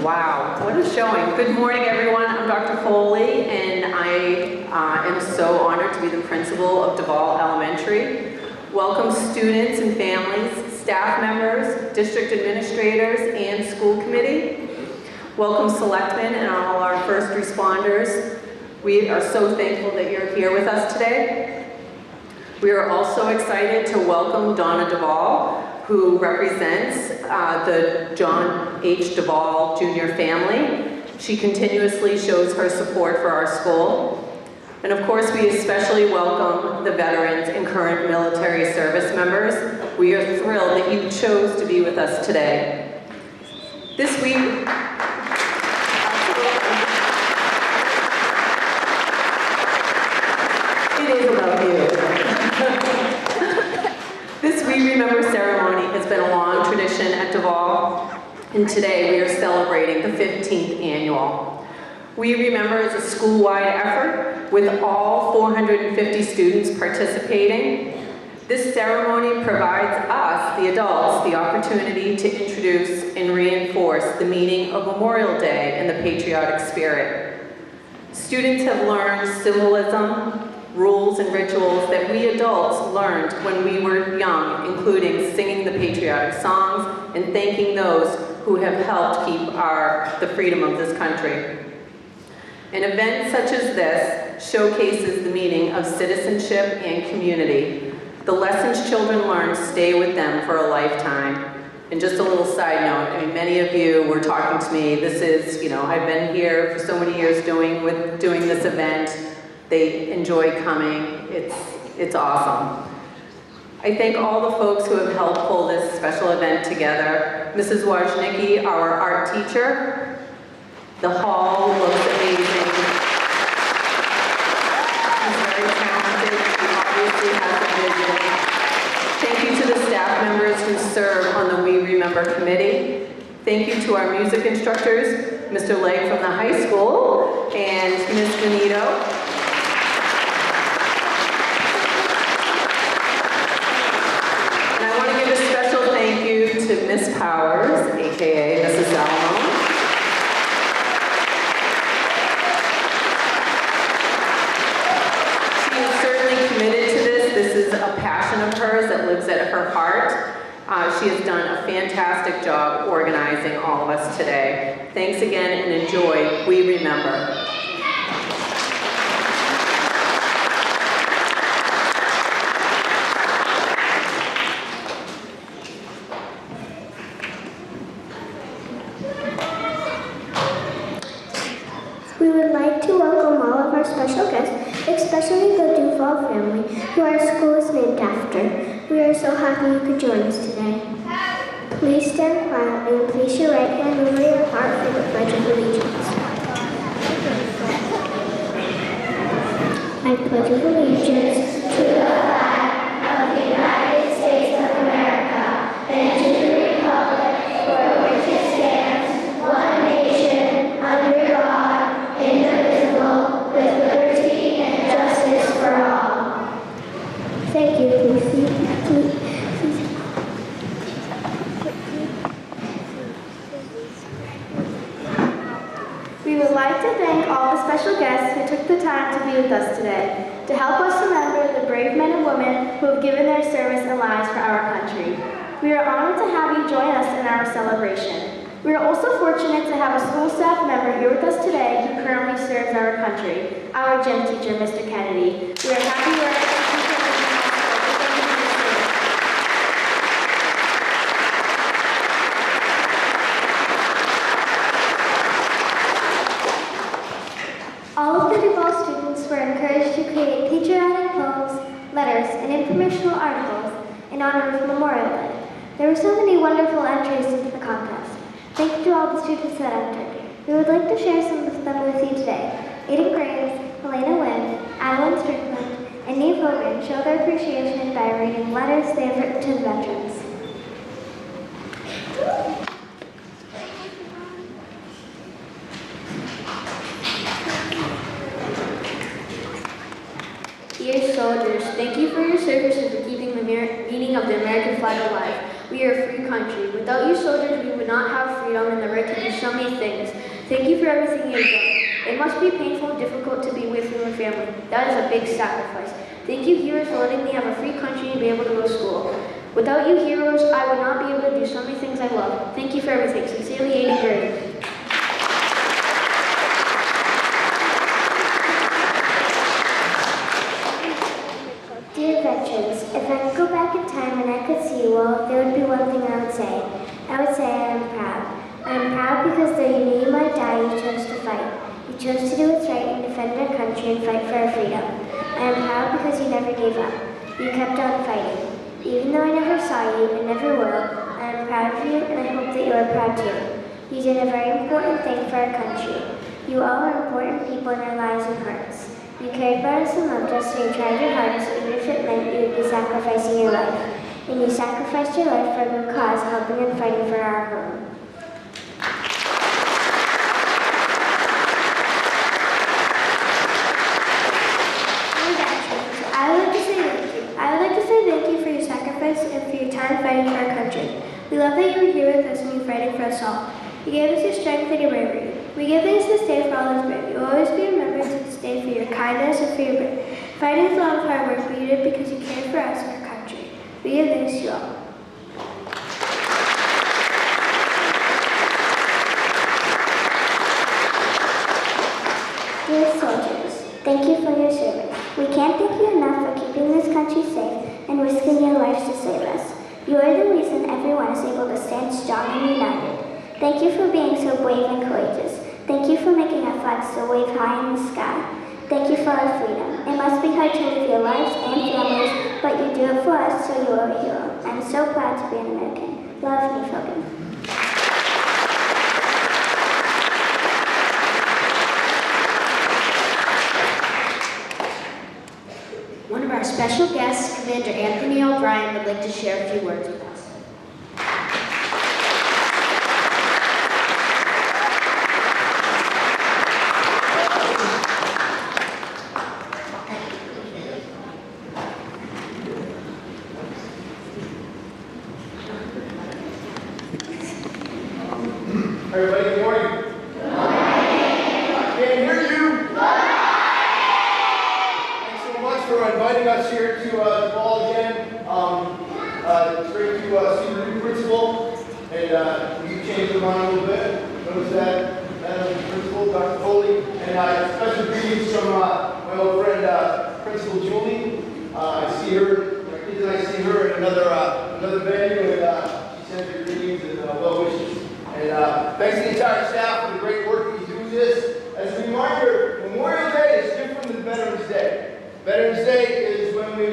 Wow, what a showing. Good morning, everyone. I'm Dr. Foley, and I am so honored to be the principal of Duval Elementary. Welcome students and families, staff members, district administrators, and school committee. Welcome selectmen and all our first responders. We are so thankful that you're here with us today. We are also excited to welcome Donna Duval, who represents the John H. Duval Jr. family. She continuously shows her support for our school. And of course, we especially welcome the veterans and current military service members. We are thrilled that you chose to be with us today. This week, it is about you. This We Remember ceremony has been a long tradition at Duval, and today we are celebrating the 15th annual. We Remember is a school-wide effort with all 450 students participating. This ceremony provides us, the adults, the opportunity to introduce and reinforce the meaning of Memorial Day and the patriotic spirit. Students have learned symbolism, rules and rituals that we adults learned when we were young, including singing the patriotic songs and thanking those who have helped keep the freedom of this country. An event such as this showcases the meaning of citizenship and community. The lessons children learn stay with them for a lifetime. And just a little side note, I mean, many of you were talking to me, this is, I've been here for so many years doing this event. They enjoy coming. It's awesome. I thank all the folks who have helped pull this special event together. Mrs. Wojnicki, our art teacher. The hall looks amazing. She's very talented. She obviously has a vision. Thank you to the staff members who serve on the We Remember committee. Thank you to our music instructors, Mr. Legg from the high school and Ms. Benito. To Miss Powers, aka Mrs. Salomon. She is certainly committed to this. This is a passion of hers that lives at her heart. She has done a fantastic job organizing all of us today. Thanks again and enjoy We Remember. We would like to welcome all of our special guests, especially the Duval family, who our school is named after. We are so happy you could join us today. Please stand quietly and place your right hand over your heart for the Pledge of Allegiance. I pledge allegiance to the flag of the United States of America and to the republic for which it stands, one nation, under God, indivisible, with liberty and justice for all. Thank you. We would like to thank all the special guests who took the time to be with us today, to help us remember the brave men and women who have given their service and lives for our country. We are honored to have you join us in our celebration. We are also fortunate to have a school staff member here with us today who currently serves our country, our gym teacher, Mr. Kennedy. We are happy you are here. All of the Duval students were encouraged to create patriotic poems, letters, and informational articles in honor of Memorial Day. There were so many wonderful entries into the contest. Thank you to all the students that entered. We would like to share some of them with you today. Aiden Graves, Helena Wynn, Adeline Strickland, and Neve Hogan show their appreciation by reading letters they have written to the veterans. Dear soldiers, thank you for your service and for keeping the meaning of the American flag alive. We are a free country. Without you soldiers, we would not have freedom and the right to do so many things. Thank you for everything you have done. It must be painful and difficult to be with your family. That is a big sacrifice. Thank you, heroes, for letting me have a free country and be able to go to school. Without you, heroes, I would not be able to do so many things I love. Thank you for everything. Sincerely, 8th grade. Dear veterans, if I could go back in time and I could see you all, there would be one thing I would say. I would say I am proud. I am proud because though you knew you might die, you chose to fight. You chose to do what's right and defend our country and fight for our freedom. I am proud because you never gave up. You kept on fighting. Even though I never saw you and never will, I am proud of you and I hope that you are proud too. You did a very important thing for our country. You all are important people in our lives and hearts. You cared about us and loved us, so you tried your hardest, even if it meant you would be sacrificing your life. And you sacrificed your life for a good cause, helping and fighting for our home. I would like to say thank you. I would like to say thank you for your sacrifice and for your time fighting for our country. We love that you were here with us and you're fighting for us all. You gave us your strength and your bravery. We give thanks this day for all those brave. You will always be remembered to this day for your kindness and for your bravery. Fighting is a lot of hard work, but you did it because you cared for us and our country. We give thanks to you all. Dear soldiers, thank you for your service. We can't thank you enough for keeping this country safe and risking your lives to save us. You are the reason everyone is able to stand strong and united. Thank you for being so brave and courageous. Thank you for making our flag still wave high in the sky. Thank you for our freedom. It must be hard to live your lives and families, but you do it for us, so you are a hero. I'm so proud to be an American. Love me, Fogan. One of our special guests, Commander Anthony O'Brien, would like to share a few words with us. Everybody, good morning. Good morning. I can't hear you. Thanks so much for inviting us here to Duval again. It's great to see the new principal, and you changed the mind a little bit. Notice that, Madam Principal, Dr. Foley, and special greetings from my old friend, Principal Julie. I see her, my kids and I see her in another venue, and she sends her greetings and well wishes. And thanks to the entire staff for the great work you do this. As a reminder, Memorial Day is different than Veterans Day. Veterans Day is when we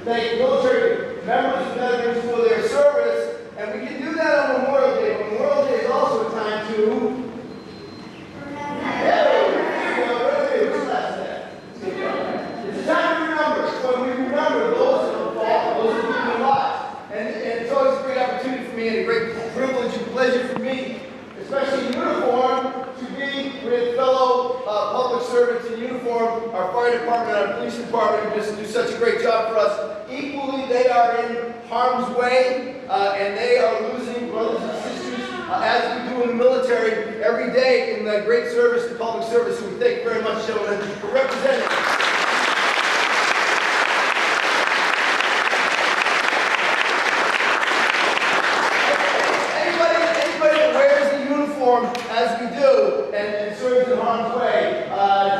thank military members and veterans for their service, and we can do that on Memorial Day. But Memorial Day is also a time to it's a time to remember. It's when we remember those who have fallen, those who have been alive. And it's always a great opportunity for me and a great privilege and pleasure for me, especially in uniform, to be with fellow public servants in uniform, our fire department, our police department, who just do such a great job for us. Equally, they are in harm's way, and they are losing brothers and sisters, as we do in the military every day in the great service, the public service. So we thank you very much, gentlemen, for representing. As we do, and serves in harm's way,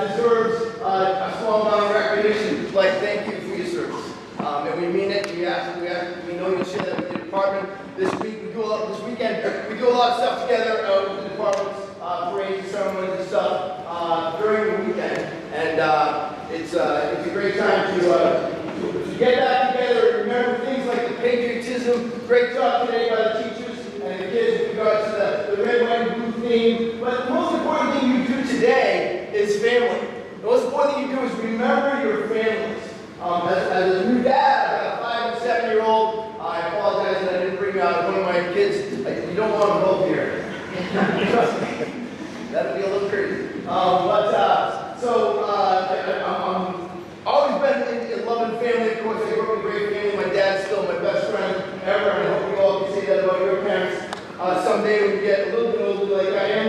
deserves a small amount of recognition, like thank you for your service. And we mean it. We know you'll share that with your department. This weekend, we do a lot of stuff together with the departments, parades, ceremonies, and stuff during the weekend. And it's a great time to get back together and remember things like the patriotism. Great job today by the teachers and the kids with regards to the red, white, and blue theme. But the most important thing you do today is family. The most important thing you do is remember your families. As a new dad, I've got a 5- and 7-year-old. I apologize that I didn't bring one of my kids. You don't want them both here. Trust me. That'd be a little crazy. I've always been in loving family. Of course, I grew up in a great family. My dad's still my best friend ever, and I hope you all can say that about your parents someday when you get a little bit older like I am.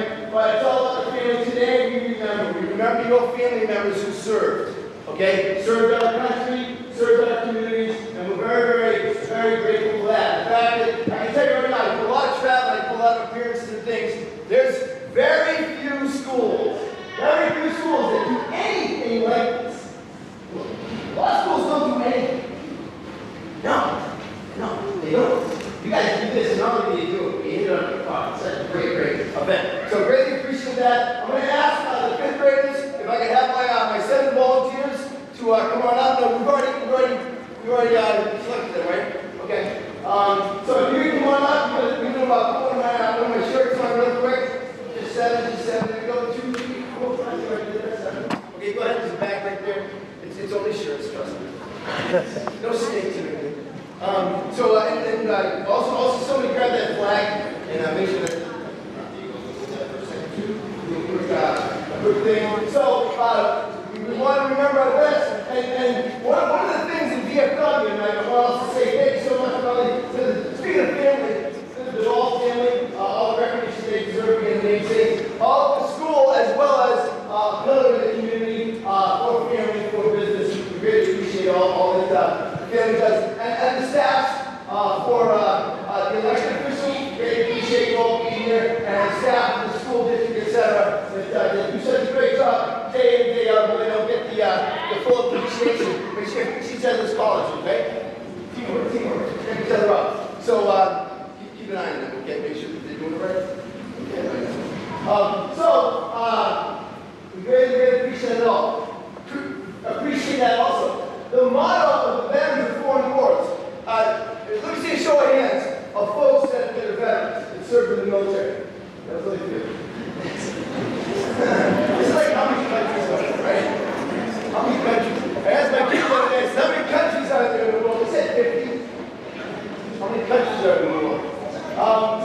remember your family members who served, okay? Served our country, served our communities, and we're very, very, very grateful for that. In fact, I can tell you right now, for a lot of traveling, for a lot of appearances and things, there's very few schools that do anything like this. A lot of schools don't do anything. No, they don't. You guys do this, and not only do you do it, you hit it on your part. It's such a great event. So greatly appreciate that. I'm going to ask the fifth graders if I can have my 7 volunteers to come on up. No, we've already selected them, right? Okay. So if you can come on up, we're going to put one of my shirts on real quick. Just 7. There we go. 2, 3, 4, 5, 6, 7. Okay, go ahead. There's a bag right there. It's only shirts, trust me. No snake to it. Also somebody grab that flag and make sure that a good thing. So we want to remember our best. And one of the things in DFW, and I want to say thank you so much, Melanie. Speaking of family, the Duval family, all the recognition they deserve being namesake, all the school as well as pillar of the community, for family, for business. We really appreciate all that the family does. And the staffs for the elected officials, really appreciate you all being here, and the staff, the school district, etc. That do such a great job day in, day out, but they don't get the full appreciation. Make sure you appreciate each other's college, okay? Teamwork. Check each other out. So keep an eye on them, okay? Make sure that they're doing it right. Okay, we really appreciate it all. Appreciate that also. The motto of the Veterans of Foreign Wars. Let me see a show of hands of folks that are veterans that served in the military. That's really good. It's like how many countries are there, right? How many countries? I asked my kids the other day, how many countries are there in the world? They said 50. How many countries are there in the world?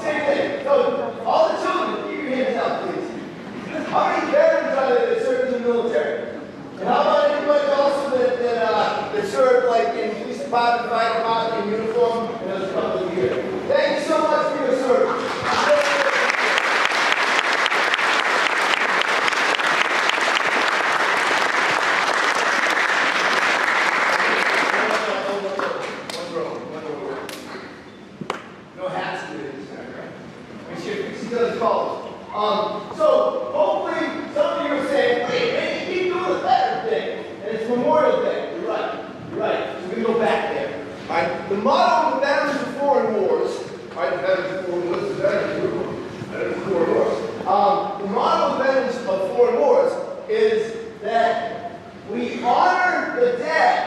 Same thing. So, all the children, keep your hands out, please. How many veterans are there that served in the military? And how about anybody also that served like in police department, fire department, in uniform, and those couple of years? Thank you so much for your service. No hats in this, right? We should fix each other's collars. So hopefully some of you are saying, hey, you keep doing the better thing. And it's Memorial Day. You're right. So we're going to go back there. All right? The motto of the Veterans of Foreign Wars, all right, the Veterans of Foreign Wars, the motto of the Veterans of Foreign Wars is that we honor the dead.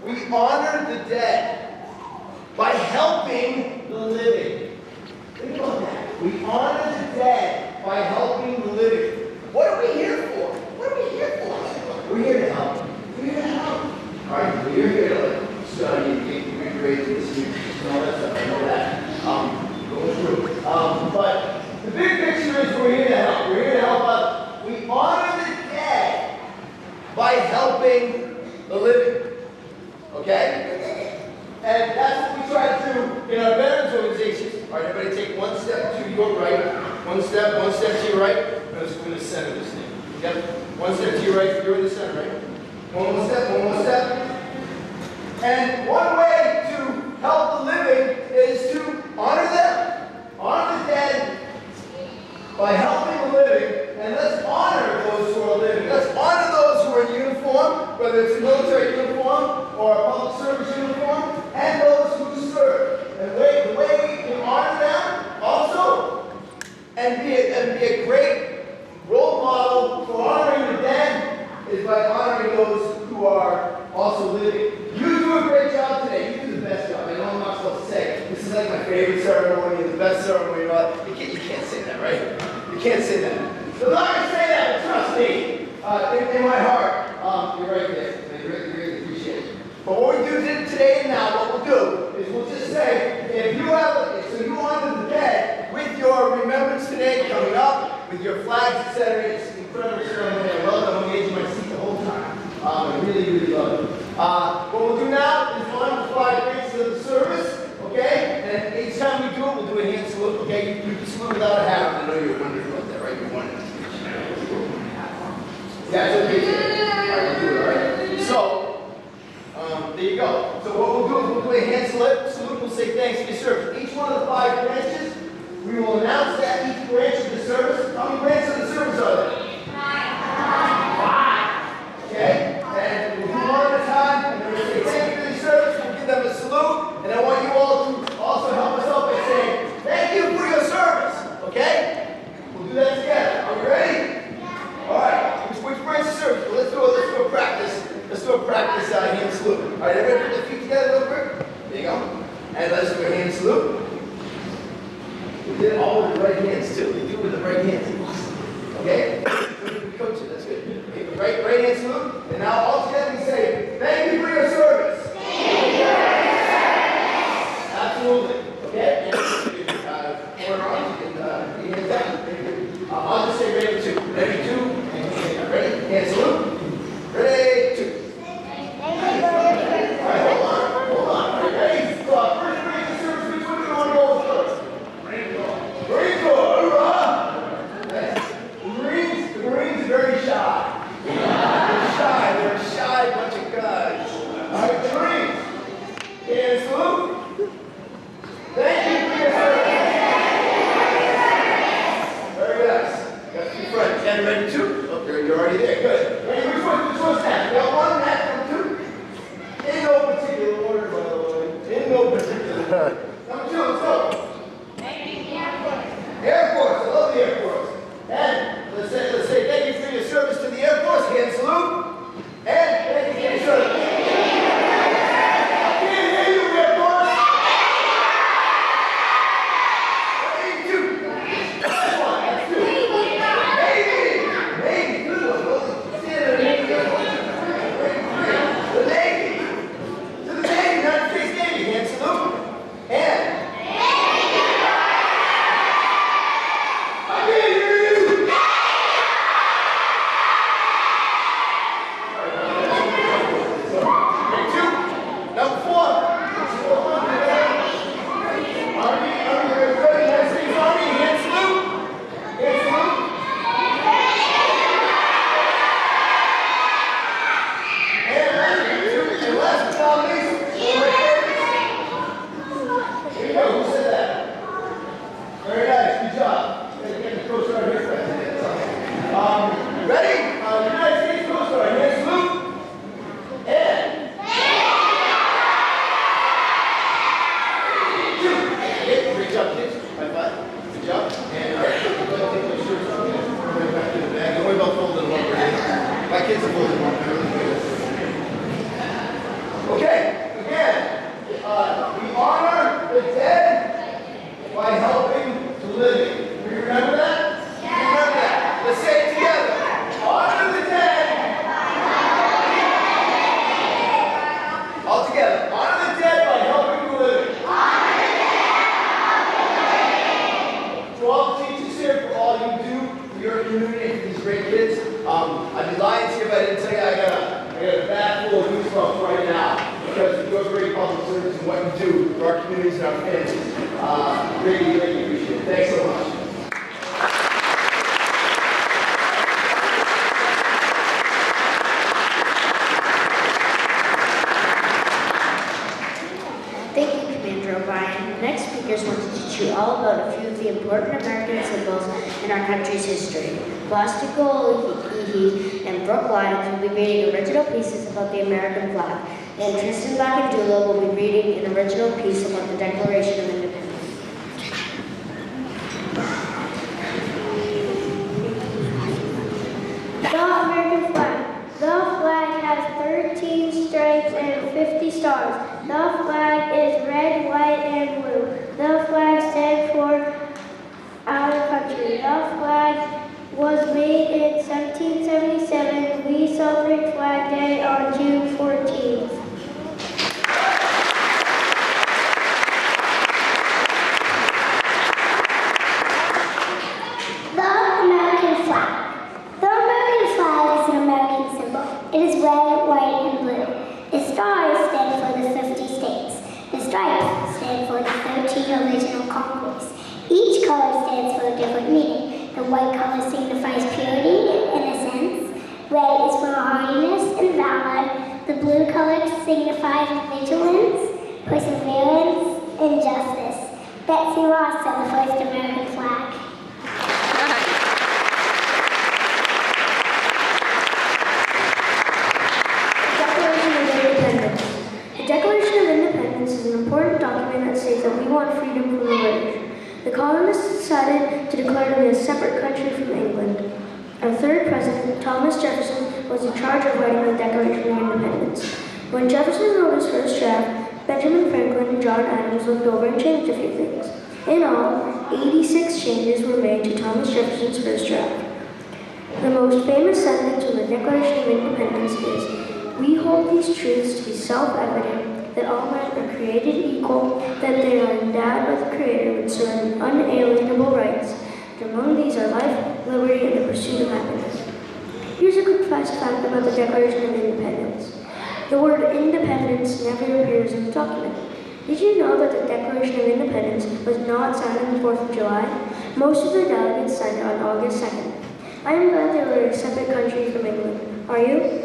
We honor the dead by helping the living. Think about that. We honor the dead by helping the living. What are we here for? We're here to help. All right, we're here to study, get grades, and all that stuff. I know that. Going through. But the big picture is we're here to help. We're here to help us. We honor the dead by helping the living. Okay? And that's what we try to do in our veterans organizations. All right, everybody take one step to your right. One step to your right. I'm just going to center this thing. Yep. One step to your right. You're in the center, right? One more step. And one way to help the living is to honor them. Honor the dead by helping the living. And let's honor those who are living. Let's honor those who are in uniform, whether it's a military uniform or a public service uniform, and those who serve. And the way we can honor them also and be a great role model for honoring the dead is by honoring those who are also living. You do a great job today. You do the best job. I know I'm not supposed to say this is like my favorite ceremony, the best ceremony. You can't say that, right? You can't say that. So I'm not going to say that, but trust me. In my heart, you're right there. I really appreciate it. But what we do today and now, what we'll do is we'll just say, if you honor the dead with your remembrance today coming up, with your flags, etc., it's an incredible ceremony. I love it. I'm engaged in my seat the whole time. I really love it. What we'll do now is we'll amplify the grace of the service, okay? And each time we do it, we'll do a hand salute, okay? You can salute without a hat on. I know you're wondering about that, right? You're wondering. Yeah, it's okay, Jay. All right, we'll do it, all right? So, there you go. So what we'll do is we'll do a hand salute. We'll say thanks for your service. Each one of the 5 branches, we will announce that each branch of the service. How many branches of the service are there? 5. Okay? And we'll do one at a time, and then we'll say thank you for the service. We'll give them a salute, and I want you all to also help us out by saying thank you for your service. Okay? We'll do that together. Are we ready? All right. Which branch of service? Well, let's do a practice. Let's do a practice hand salute. All right, everybody put their feet together real quick. There you go. And let's do a hand salute. We did it all with the right hands too. We do it with the right hands. Okay? We coach it. That's good. Okay, right hand salute. And now all together we say, thank you for your service. Thank you for your service. Absolutely. Okay? And corner on. You can hand down. I'll just say ready 2. Ready 2. Ready? Hand salute. Ready 2. Hold on. Are you ready? So first branch of service, which one do you want to go first? Marine Corps. Hoorah! The Marines are very shy. They're a shy bunch of guys. All right, the Marines. Hand salute. Thank you for your service. Very nice. Got 2 friends. And ready 2? Oh, you're already there. Good. Ready? Which one's that? We got 1 and that one, 2. In no particular order, by the way. In no particular order. Number 2, let's go. Air Force. I love the Air Force. And let's say thank you for your service to the Air Force. Hand salute. And thank you for your service. I can't hear you, Air Force. Ready? 2. That's 1. That's 2. Navy. Good one. Stand there, Navy. The Navy. To the Navy, United States Navy. Hand salute. And I can't hear you. Ready 2. Number 4. Army, United States Army. Hand salute. Hand salute. And last but not least, here you go. Who said that? Very nice. Good job. Get the Coast Guard here for ready? United States Coast Guard. Hand salute. And 2. Great job, kids. High 5. Good job. And all right, go ahead and take those shirts off. Right back to the bag. Don't worry about folding them up. My kids are folding them up. Okay, again, we honor the dead by helping the living. Do you remember that? Yeah. Remember that? Let's say it together. Honor the dead. All together. Honor the dead by helping the living. Honor the dead. To all the teachers here, for all you do for your community, for these great kids. I'd be lying to you if I didn't tell you I got a bag full of goosebumps right now because of your great public service and what you do for our communities and our families. Really appreciate it. Thanks so much. Thank you, Commander O'Brien. The next speakers want to teach you all about a few of the important American symbols in our country's history. Plastico Ihi and Brooke Lyons will be reading original pieces about the American flag, and Tristan Black and Duval will be reading an original piece about the Declaration of Independence. The American flag. The flag has 13 stripes and 50 stars. The flag is red, white, and blue. The flag stands for our country. The flag was made in 1777. We celebrate Flag Day on June 14th. The American flag. The American flag is an American symbol. It is red, white, and blue. The stars stand for the 50 states. The stripes stand for the 13 original colonies. Each color stands for a different meaning. The white color signifies purity and innocence. Red is for hardiness and valor. The blue color signifies vigilance, perseverance, and justice. Betsy Ross said the first American flag. The Declaration of Independence is an important document that states that we want freedom from the British. The colonists decided to declare to be a separate country from England. Our third president, Thomas Jefferson, was in charge of writing the Declaration of Independence. When Jefferson wrote his first draft, Benjamin Franklin and John Adams looked over and changed a few things. In all, 86 changes were made to Thomas Jefferson's first draft. The most famous sentence from the Declaration of Independence is, "We hold these truths to be self-evident, that all men are created equal, that they are endowed by the Creator with certain unalienable rights, and among these are life, liberty, and the pursuit of happiness." Here's a quick fast fact about the Declaration of Independence. The word independence never appears in the document. Did you know that the Declaration of Independence was not signed on the 4th of July? Most of the delegates signed it on August 2nd. I am glad they were a separate country from England. Are you?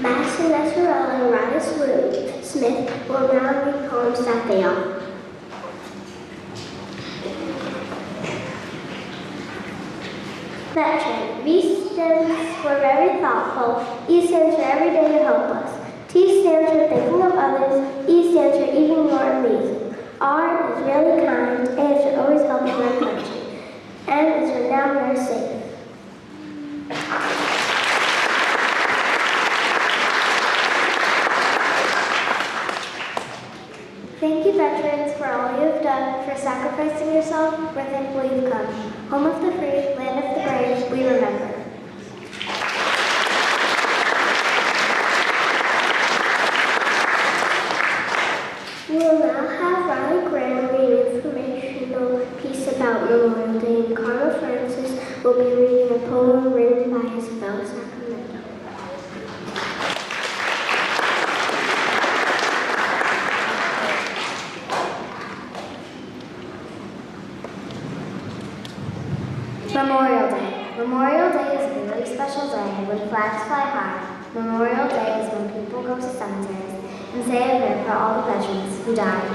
Max and Esmeralda and Rada Smith will now read poems that they are. Veteran. V stands for very thoughtful. E stands for every day to help us. T stands for thinking of others. E stands for even more amazing. R is really kind. A is for always helping our country. N is for now we are safe. Thank you, veterans, for all you have done, for sacrificing yourself. We're thankful you've come. Home of the free, land of the brave, we remember. We will now have Riley Graham read an informational piece about Memorial Day, and Carla Francis will be reading a poem written by Isabel Sacramento. Memorial Day. Memorial Day is a really special day when flags fly high. Memorial Day is when people go to cemeteries and say a prayer for all the veterans who died.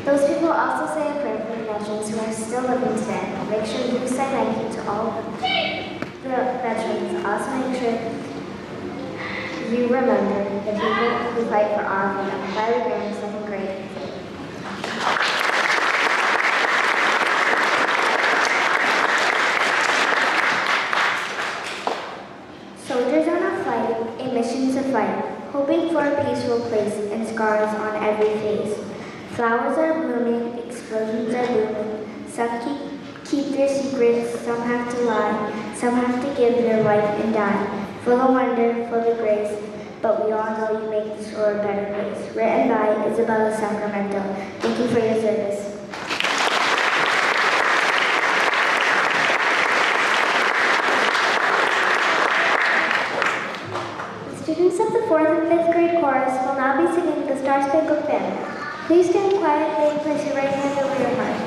Those people also say a prayer for the veterans who are still living today. Make sure you say thank you to all of the veterans. Also make sure you remember the people who fight for our freedom. Riley Graham, 2nd grade. Soldiers are not fighting, a mission to fight, hoping for a peaceful place and scars on every face. Flowers are blooming, explosions are booming. Some keep their secrets, some have to lie, some have to give their life and die. Full of wonder, full of grace, but we all know you make this world a better place. Written by Isabella Sacramento. Thank you for your service. Students of the 4th and 5th grade chorus will now be singing the Star Spangled Banner. Please stand quietly and place your right hand over your heart.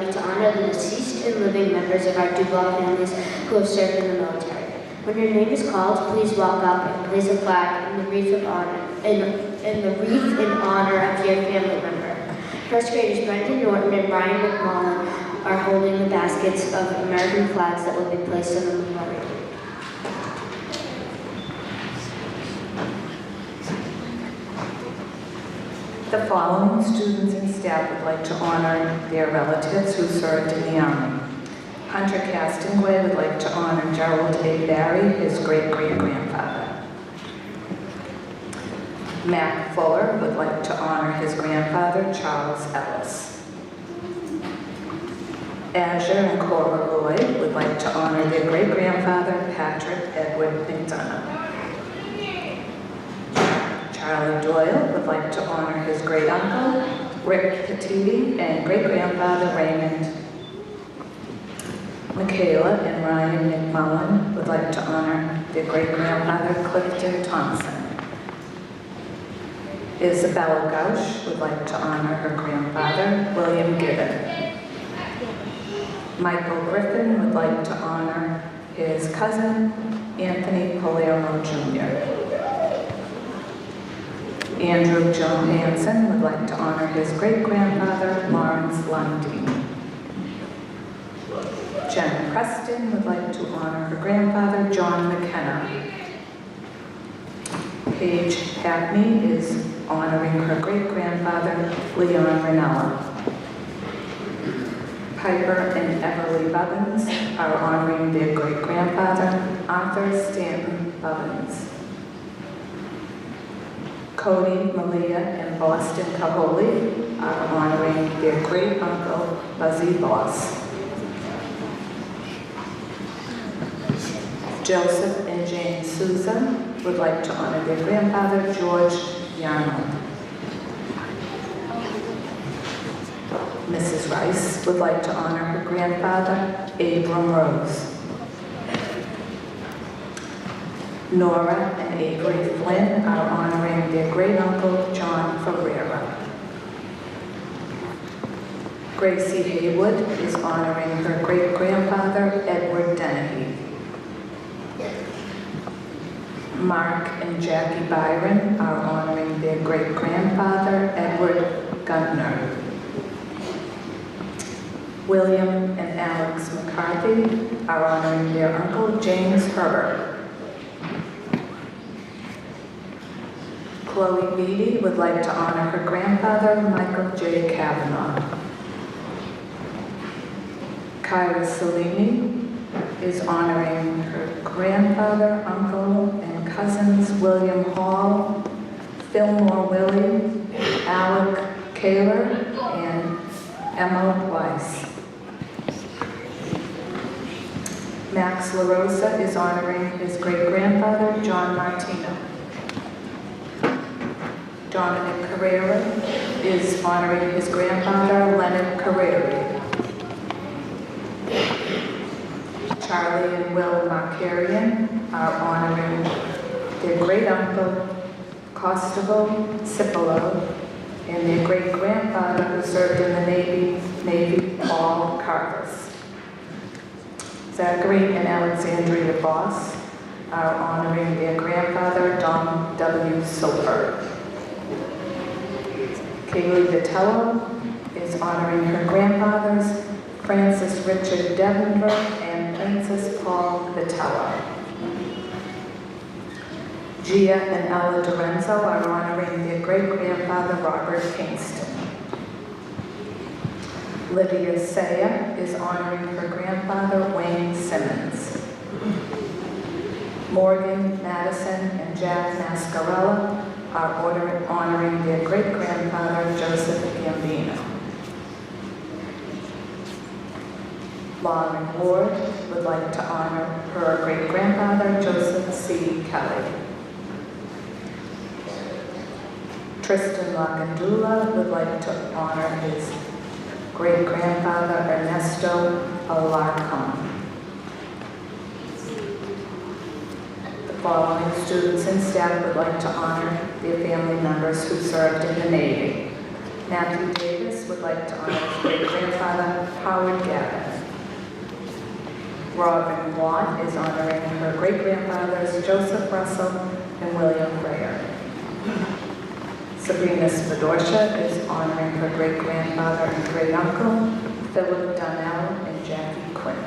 like to honor the deceased and living members of our Duval families who have served in the military. When your name is called, please walk up and place a flag in the wreath of honor in honor of your family member. First graders Brendan Norton and Brian McMullen are holding the baskets of American flags that will be placed on the memorial. The following students and staff would like to honor their relatives who served in the Army. Hunter Castonguay would like to honor Gerald A. Barry, his great-great-grandfather. Mac Fuller would like to honor his grandfather, Charles Ellis. Azure and Cora Lloyd would like to honor their great-grandfather, Patrick Edward McDonough. Charlie Doyle would like to honor his great-uncle, Rick Petiti, and great-grandfather, Raymond. Michaela and Ryan McMullen would like to honor their great-grandfather, Clifton Thompson. Isabella Gauch would like to honor her grandfather, William Gibbon. Michael Griffin would like to honor his cousin, Anthony Palermo Jr. Andrew Johansson would like to honor his great-grandfather, Lawrence Lundeen. Jen Preston would like to honor her grandfather, John McKenna. Paige Hackney is honoring her great-grandfather, Leon Ranella. Piper and Everly Bubbins are honoring their great-grandfather, Arthur Stanton Bubbins. Cody, Malia, and Boston Caholi are honoring their great-uncle, Buzzy Boss. Joseph and Jane Souza would like to honor their grandfather, George Yarnold. Mrs. Rice would like to honor her grandfather, Abram Rose. Nora and Avery Flynn are honoring their great-uncle, John Ferreira. Gracie Haywood is honoring her great-grandfather, Edward Dennehy. Mark and Jackie Byron are honoring their great-grandfather, Edward Guntner. William and Alex McCarthy are honoring their uncle, James Herbert. Chloe Beatty would like to honor her grandfather, Michael J. Kavanaugh. Kyra Salini is honoring her grandfather, uncle, and cousins, William Hall, Fillmore Willie, Alec Kaler, and Emma Weiss. Max LaRosa is honoring his great-grandfather, John Martino. Dominic Carrera is honoring his grandfather, Leonard Carrera. Charlie and Will Markarian are honoring their great-uncle, Costovo Cipolo, and their great-grandfather who served in the Navy, Paul Carvers. Zachary and Alexandria Boss are honoring their grandfather, Don W. Silver. Kaylee Vitello is honoring her grandfathers, Francis Richard Devenver and Francis Paul Vitello. Gia and Ella Dorenzo are honoring their great-grandfather, Robert Kingston. Lydia Saya is honoring her grandfather, Wayne Simmons. Morgan Madison and Jack Mascarella are honoring their great-grandfather, Joseph Gambino. Lauren Ward would like to honor her great-grandfather, Joseph C. Kelly. Tristan Lagandula would like to honor his great-grandfather, Ernesto Alarcon. The following students and staff would like to honor their family members who served in the Navy. Matthew Davis would like to honor his great-grandfather, Howard Gavin. Robin Watt is honoring her great-grandfathers, Joseph Russell and William Grayer. Sabrina Spadorcia is honoring her great-grandfather and great-uncle, Philip Donnell and Jackie Quinn.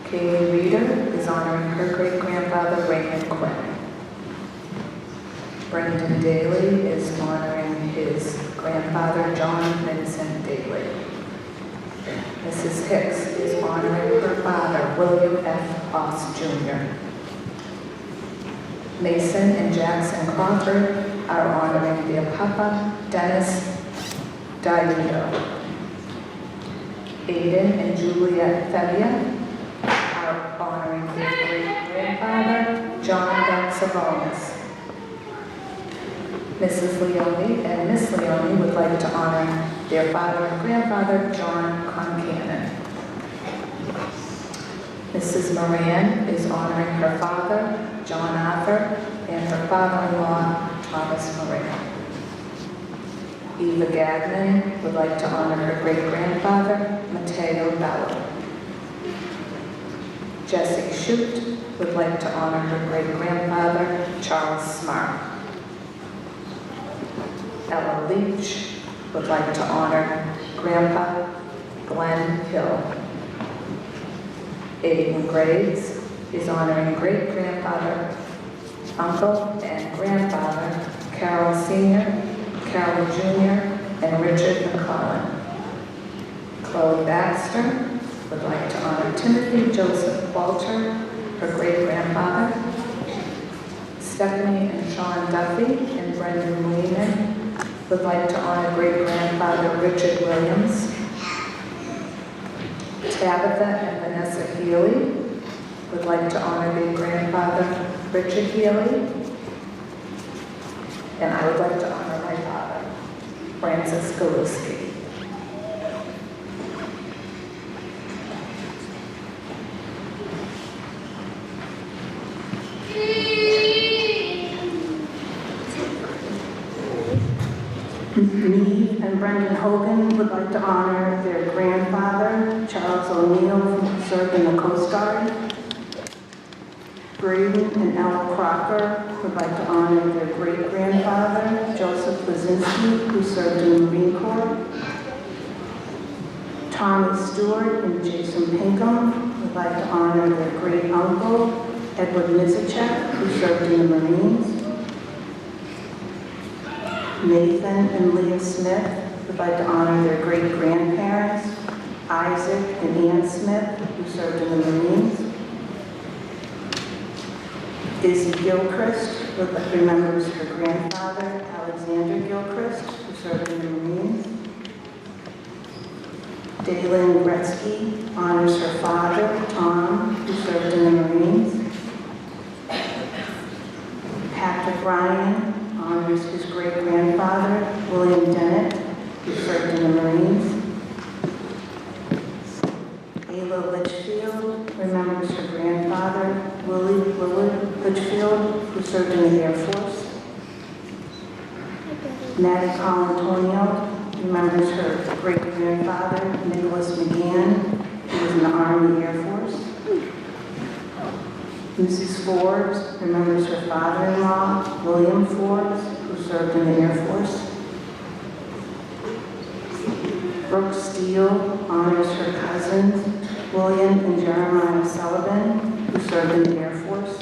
Kaylee Reeder is honoring her great-grandfather, Raymond Quinn. Brendan Daly is honoring his grandfather, John Vincent Daly. Mrs. Hicks is honoring her father, William F. Foss Jr. Mason and Jackson Crawford are honoring their papa, Dennis Diudo. Aiden and Juliet Fevia are honoring their great-grandfather, John Daxavonis. Mrs. Leone and Miss Leone would like to honor their father and grandfather, John Concanon. Mrs. Moran is honoring her father, John Arthur, and her father-in-law, Thomas Moran. Eva Gagnon would like to honor her great-grandfather, Matteo Bello. Jessie Shute would like to honor her great-grandfather, Charles Smart. Ella Leach would like to honor Grandpa Glenn Hill. Aiden Graves is honoring great-grandfather, uncle, and grandfather, Carol Sr., Carol Jr., and Richard McClellan. Chloe Baxter would like to honor Timothy Joseph Walter, her great-grandfather. Stephanie and Sean Duffy and Brendan Lehman would like to honor great-grandfather Richard Williams. Tabitha and Vanessa Healy would like to honor their grandfather Richard Healy. And I would like to honor my father, Francis Galuski. Me and Brendan Hogan would like to honor their grandfather, Charles O'Neill, who served in the Coast Guard. Braden and Ella Crocker would like to honor their great-grandfather, Joseph Lazinski, who served in the Marine Corps. Tommy Stewart and Jason Pinkham would like to honor their great-uncle, Edward Mizacek, who served in the Marines. Nathan and Leah Smith would like to honor their great-grandparents, Isaac and Ann Smith, who served in the Marines. Izzy Gilchrist remembers her grandfather, Alexander Gilchrist, who served in the Marines. Daylin Gretzky honors her father, Tom, who served in the Marines. Patrick Ryan honors his great-grandfather, William Dennett, who served in the Marines. Ayla Litchfield remembers her grandfather, Willie Willard Litchfield, who served in the Air Force. Maddie Colantonio remembers her great-grandfather, Nicholas McGann, who was in the Army Air Force. Mrs. Forbes remembers her father-in-law, William Forbes, who served in the Air Force. Brooke Steele honors her cousins, William and Jeremiah Sullivan, who served in the Air Force.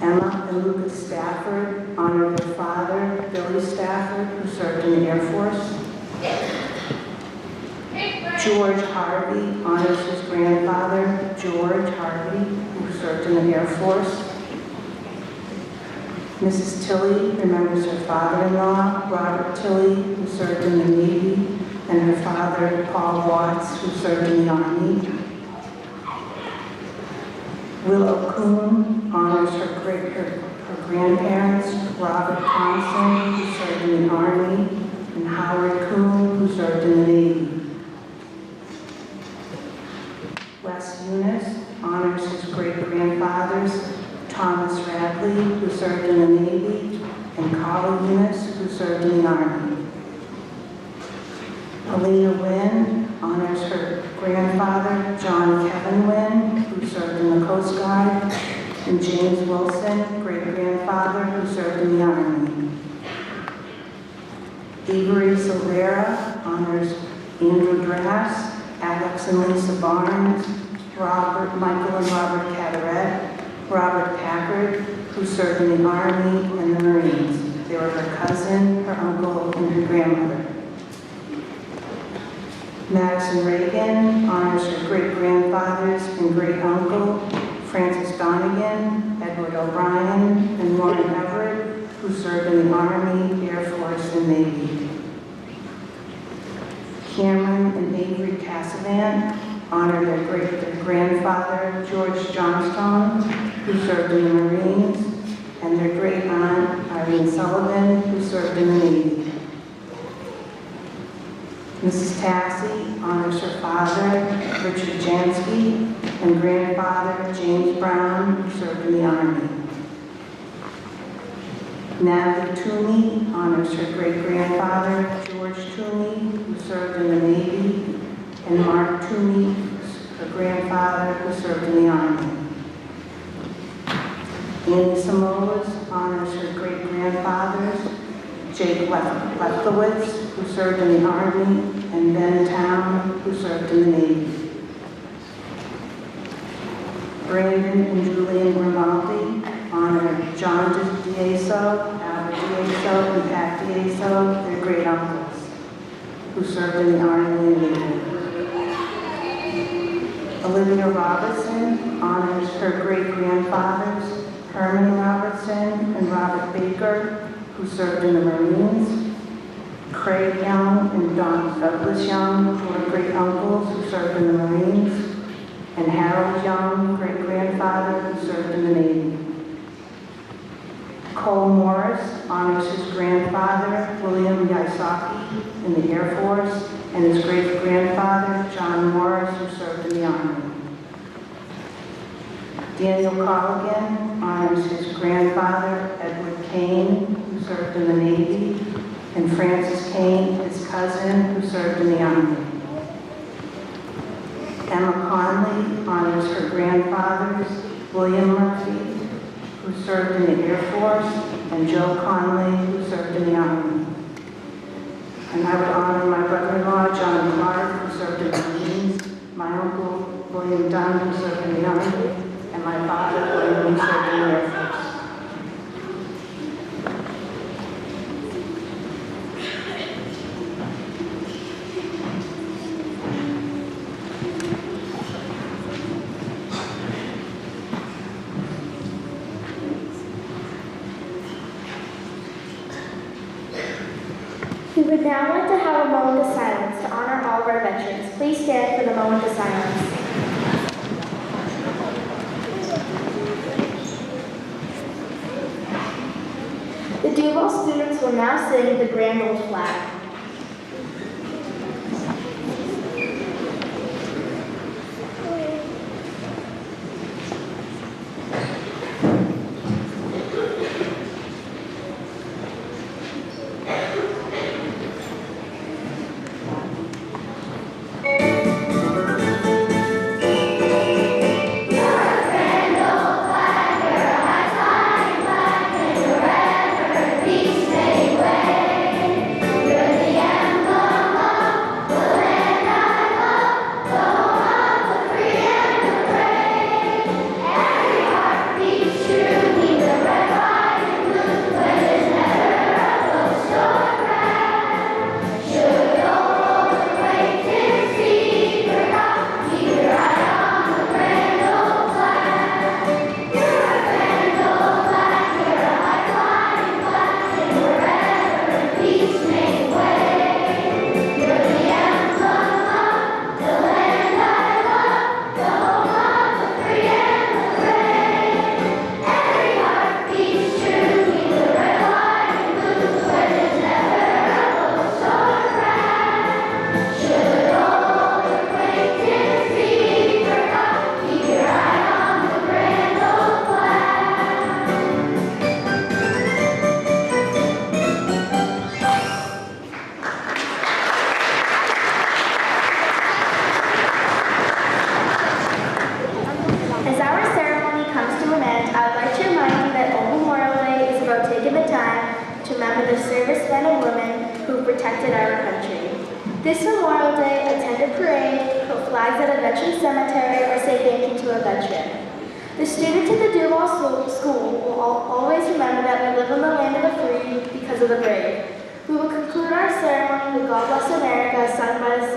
Emma and Lucas Stafford honor their father, Billy Stafford, who served in the Air Force. George Harvey honors his grandfather, George Harvey, who served in the Air Force. Mrs. Tilley remembers her father-in-law, Robert Tilley, who served in the Navy, and her father, Paul Watts, who served in the Army. Willow Kuhn honors her grandparents, Robert Thompson, who served in the Army, and Howard Kuhn, who served in the Navy. Wes Eunice honors his great-grandfathers, Thomas Radley, who served in the Navy, and Carl Eunice, who served in the Army. Alina Wynn honors her grandfather, John Kevin Wynn, who served in the Coast Guard, and James Wilson, great-grandfather, who served in the Army. Avery Silvera honors Andrew Drass, Alex and Lisa Barnes, Michael and Robert Cataret, Robert Packard, who served in the Army and the Marines. They were her cousin, her uncle, and her grandmother. Madison Reagan honors her great-grandfathers and great-uncle, Francis Donegan, Edward O'Brien, and Warren Everett, who served in the Army, Air Force, and Navy. Cameron and Avery Cassavant honor their great-grandfather, George Johnstone, who served in the Marines, and their great-aunt, Irene Sullivan, who served in the Navy. Mrs. Tassie honors her father, Richard Jansky, and grandfather, James Brown, who served in the Army. Natalie Toomey honors her great-grandfather, George Toomey, who served in the Navy, and Mark Toomey, her grandfather, who served in the Army. Annie Samoas honors her great-grandfathers, Jake Lefkowitz, who served in the Army, and Ben Town, who served in the Navy. Brandon and Julian Grimaldi honor John D'Aso, Albert D'Aso, and Pat D'Aso, their great-uncles, who served in the Army and Navy. Olivia Robertson honors her great-grandfathers, Herman Robertson and Robert Baker, who served in the Marines. Craig Young and Don Douglas Young, who were great-uncles who served in the Marines. And Harold Young, great-grandfather, who served in the Navy. Cole Morris honors his grandfather, William Yaisaki, in the Air Force, and his great-grandfather, John Morris, who served in the Army. Daniel Colligan honors his grandfather, Edward Kane, who served in the Navy, and Francis Kane, his cousin, who served in the Army. Emma Conley honors her grandfathers, William Murphy, who served in the Air Force, and Joe Conley, who served in the Army. And I would honor my brother-in-law, John Clark, who served in the Marines, my uncle, William Dunn, who served in the Army, and my father, William, who served in the Air Force. We would now like to have a moment of silence to honor all of our veterans. Please stand for the moment of silence. The Duval students will now sing the Grand Old Flag. Your protected our country. This Memorial Day, attend a parade, put flags at a veteran cemetery, or say thank you to a veteran. The students at the Duval School will always remember that we live in the land of the free because of the brave. We will conclude our ceremony with God Bless America, sung by the